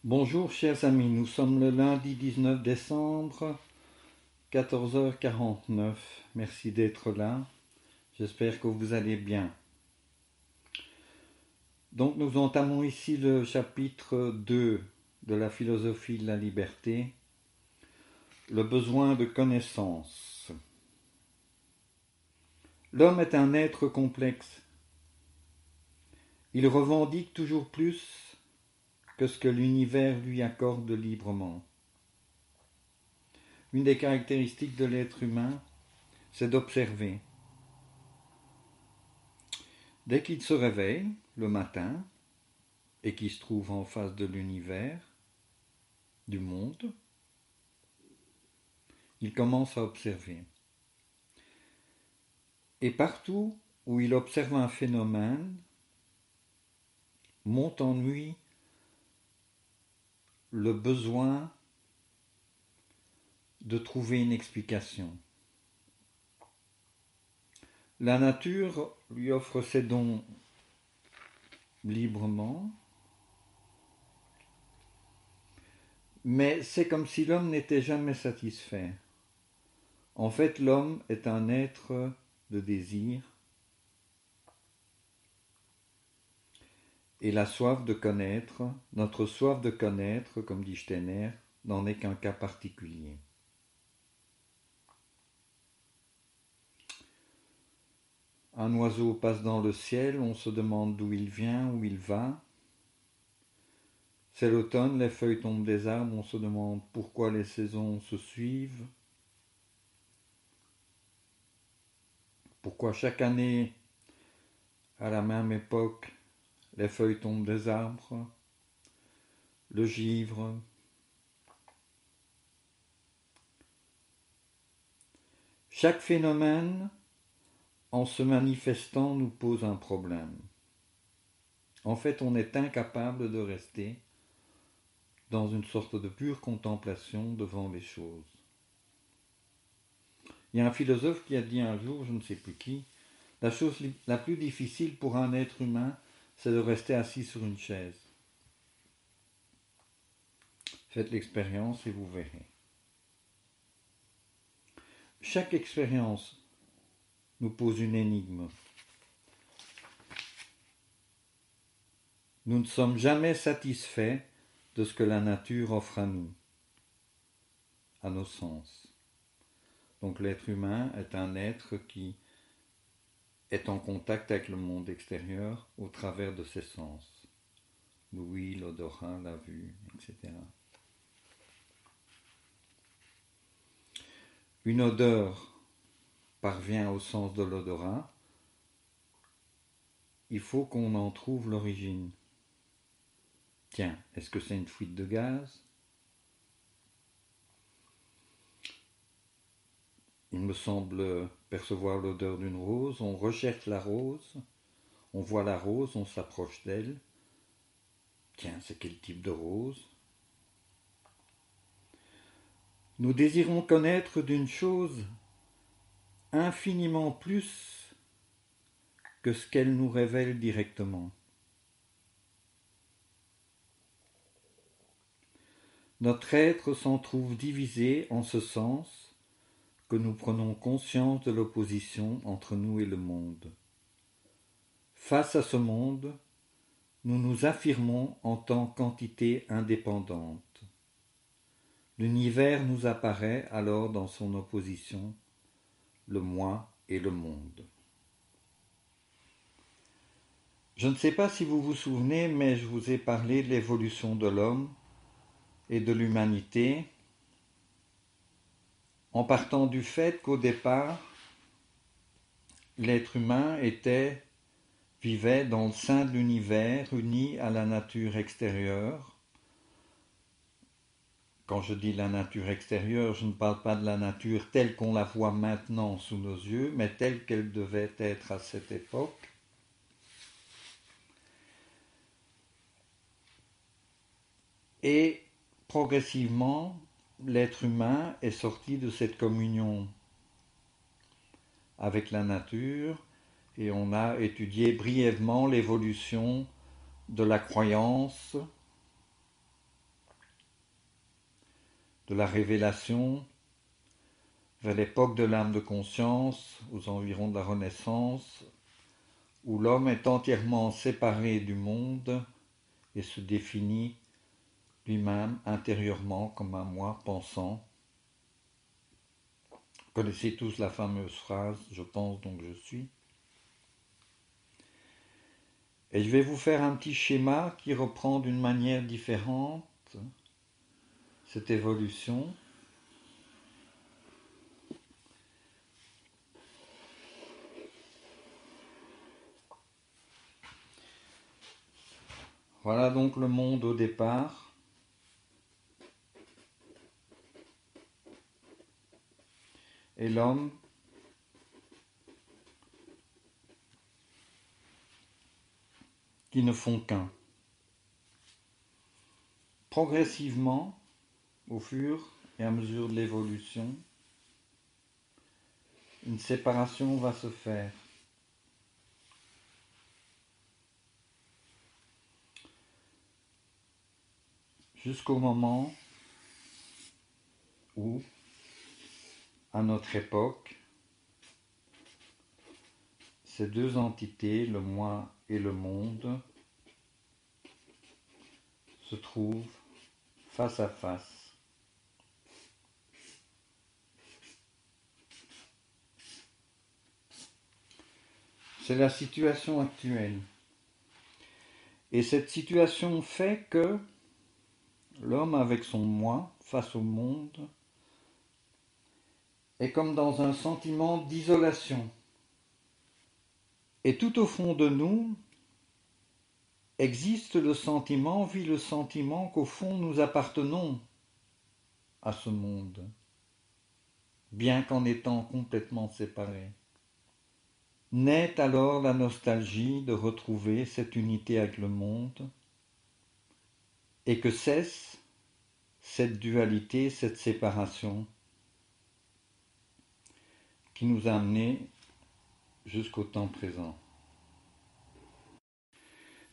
Bonjour chers amis, nous sommes le lundi 19 décembre, 14h49. Merci d'être là, j'espère que vous allez bien. Donc nous entamons ici le chapitre 2 de la philosophie de la liberté, le besoin de connaissance. L'homme est un être complexe. Il revendique toujours plus que ce que l'univers lui accorde librement. Une des caractéristiques de l'être humain, c'est d'observer. Dès qu'il se réveille le matin et qu'il se trouve en face de l'univers, du monde, il commence à observer. Et partout où il observe un phénomène, monte en lui le besoin de trouver une explication. La nature lui offre ses dons librement, mais c'est comme si l'homme n'était jamais satisfait. En fait, l'homme est un être de désir, et la soif de connaître, notre soif de connaître, comme dit Steiner, n'en est qu'un cas particulier. Un oiseau passe dans le ciel, on se demande d'où il vient, où il va. C'est l'automne, les feuilles tombent des arbres, on se demande pourquoi les saisons se suivent. Pourquoi chaque année, à la même époque, les feuilles tombent des arbres, le givre. Chaque phénomène, en se manifestant, nous pose un problème. En fait, on est incapable de rester dans une sorte de pure contemplation devant les choses. Il y a un philosophe qui a dit un jour, je ne sais plus qui, la chose la plus difficile pour un être humain, c'est de rester assis sur une chaise. Faites l'expérience et vous verrez. Chaque expérience nous pose une énigme. Nous ne sommes jamais satisfaits de ce que la nature offre à nous, à nos sens. Donc l'être humain est un être qui est en contact avec le monde extérieur au travers de ses sens. L'ouïe, l'odorat, la vue, etc. Une odeur parvient au sens de l'odorat, il faut qu'on en trouve l'origine. Tiens, est-ce que c'est une fuite de gaz? Il me semble percevoir l'odeur d'une rose, on recherche la rose, on voit la rose, on s'approche d'elle. Tiens, c'est quel type de rose? Nous désirons connaître d'une chose infiniment plus que ce qu'elle nous révèle directement. Notre être s'en trouve divisé en ce sens que nous prenons conscience de l'opposition entre nous et le monde. Face à ce monde, nous nous affirmons en tant qu'entité indépendante. L'univers nous apparaît alors dans son opposition, le moi et le monde. Je ne sais pas si vous vous souvenez, mais je vous ai parlé de l'évolution de l'homme et de l'humanité, en partant du fait qu'au départ, l'être humain vivait dans le sein de l'univers, uni à la nature extérieure. Quand je dis la nature extérieure, je ne parle pas de la nature telle qu'on la voit maintenant sous nos yeux, mais telle qu'elle devait être à cette époque. Et progressivement, l'être humain est sorti de cette communion avec la nature et on a étudié brièvement l'évolution de la croyance de la révélation, vers l'époque de l'âme de conscience, aux environs de la Renaissance, où l'homme est entièrement séparé du monde et se définit lui-même intérieurement comme un moi pensant. Vous connaissez tous la fameuse phrase « je pense donc je suis ». Et je vais vous faire un petit schéma qui reprend d'une manière différente cette évolution. Voilà donc le monde au départ. Et l'homme qui ne font qu'un. Progressivement, au fur et à mesure de l'évolution, une séparation va se faire. Jusqu'au moment où, à notre époque, ces deux entités, le moi et le monde, se trouvent face à face. C'est la situation actuelle. Et cette situation fait que l'homme avec son moi face au monde est comme dans un sentiment d'isolation. Et tout au fond de nous existe le sentiment, vit le sentiment qu'au fond nous appartenons à ce monde, bien qu'en étant complètement séparés. Naît alors la nostalgie de retrouver cette unité avec le monde et que cesse cette dualité, cette séparation qui nous a amenés jusqu'au temps présent.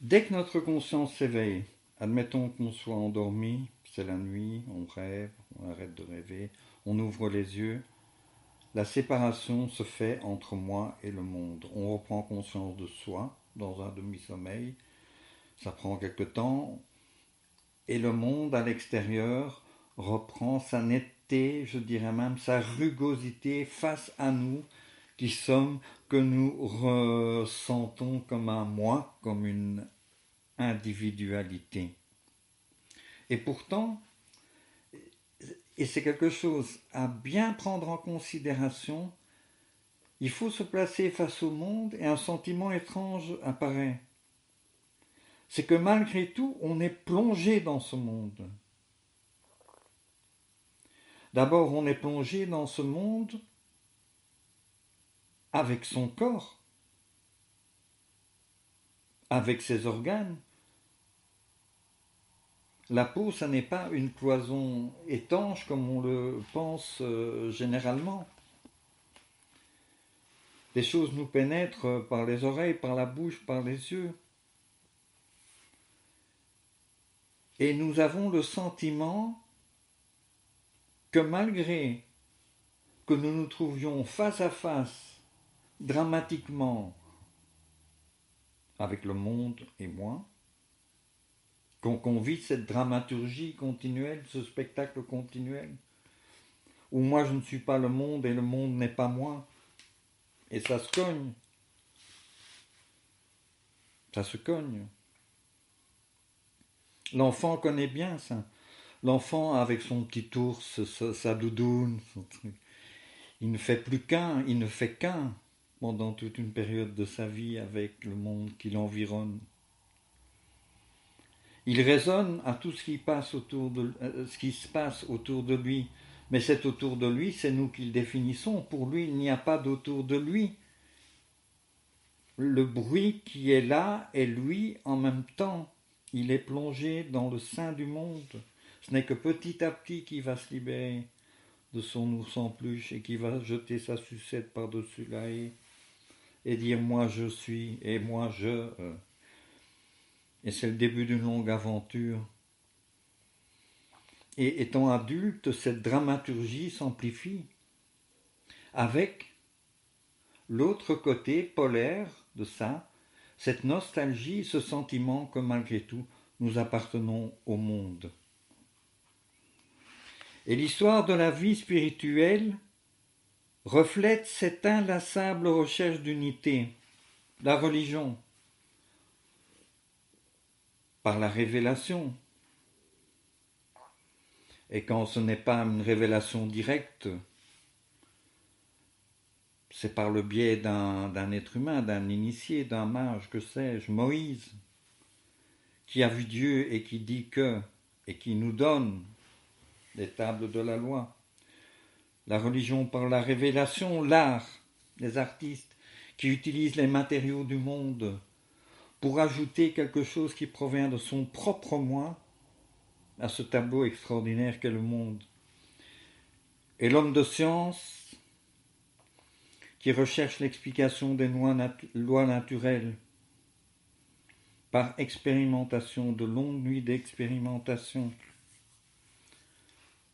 Dès que notre conscience s'éveille, admettons qu'on soit endormi, c'est la nuit, on rêve, on arrête de rêver, on ouvre les yeux, la séparation se fait entre moi et le monde. On reprend conscience de soi dans un demi-sommeil, ça prend quelque temps, et le monde à l'extérieur reprend sa netteté, je dirais même sa rugosité face à nous, qui sommes, que nous ressentons comme un moi, comme une individualité. Et pourtant, et c'est quelque chose à bien prendre en considération, il faut se placer face au monde et un sentiment étrange apparaît. C'est que malgré tout, on est plongé dans ce monde. D'abord, on est plongé dans ce monde avec son corps, avec ses organes. La peau, ça n'est pas une cloison étanche comme on le pense généralement. Les choses nous pénètrent par les oreilles, par la bouche, par les yeux. Et nous avons le sentiment que malgré que nous nous trouvions face à face, dramatiquement, avec le monde et moi, qu'on vit cette dramaturgie continuelle, ce spectacle continuel, où moi je ne suis pas le monde et le monde n'est pas moi, et ça se cogne. Ça se cogne. L'enfant connaît bien ça. L'enfant avec son petit ours, sa doudoune, son truc. Il ne fait plus qu'un, il ne fait qu'un pendant toute une période de sa vie avec le monde qui l'environne. Il raisonne à tout ce qui ce qui se passe autour de lui, mais cet autour de lui, c'est nous qui le définissons. Pour lui, il n'y a pas d'autour de lui. Le bruit qui est là est lui en même temps. Il est plongé dans le sein du monde. Ce n'est que petit à petit qu'il va se libérer de son ours en peluche et qui va jeter sa sucette par-dessus la haie et dire moi je suis et moi je. Et c'est le début d'une longue aventure. Et étant adulte, cette dramaturgie s'amplifie avec l'autre côté polaire de ça, cette nostalgie, ce sentiment que malgré tout, nous appartenons au monde. Et l'histoire de la vie spirituelle reflète cette inlassable recherche d'unité, la religion, par la révélation. Et quand ce n'est pas une révélation directe, c'est par le biais d'un être humain, d'un initié, d'un mage, que sais-je, Moïse, qui a vu Dieu et qui dit que, et qui nous donne les tables de la loi. La religion par la révélation, l'art, les artistes qui utilisent les matériaux du monde pour ajouter quelque chose qui provient de son propre moi à ce tableau extraordinaire qu'est le monde. Et l'homme de science qui recherche l'explication des lois naturelles par expérimentation, de longues nuits d'expérimentation,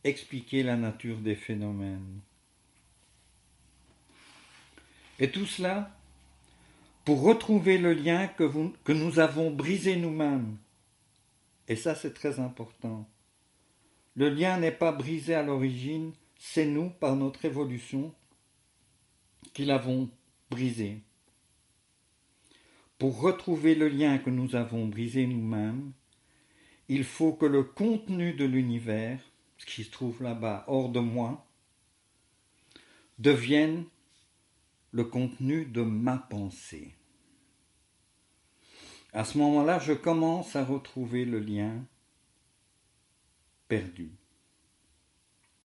expliquer la nature des phénomènes. Et tout cela pour retrouver le lien que nous avons brisé nous-mêmes. Et ça, c'est très important. Le lien n'est pas brisé à l'origine, c'est nous, par notre évolution, qui l'avons brisé. Pour retrouver le lien que nous avons brisé nous-mêmes, il faut que le contenu de l'univers, ce qui se trouve là-bas, hors de moi, devienne le contenu de ma pensée. À ce moment-là, je commence à retrouver le lien perdu.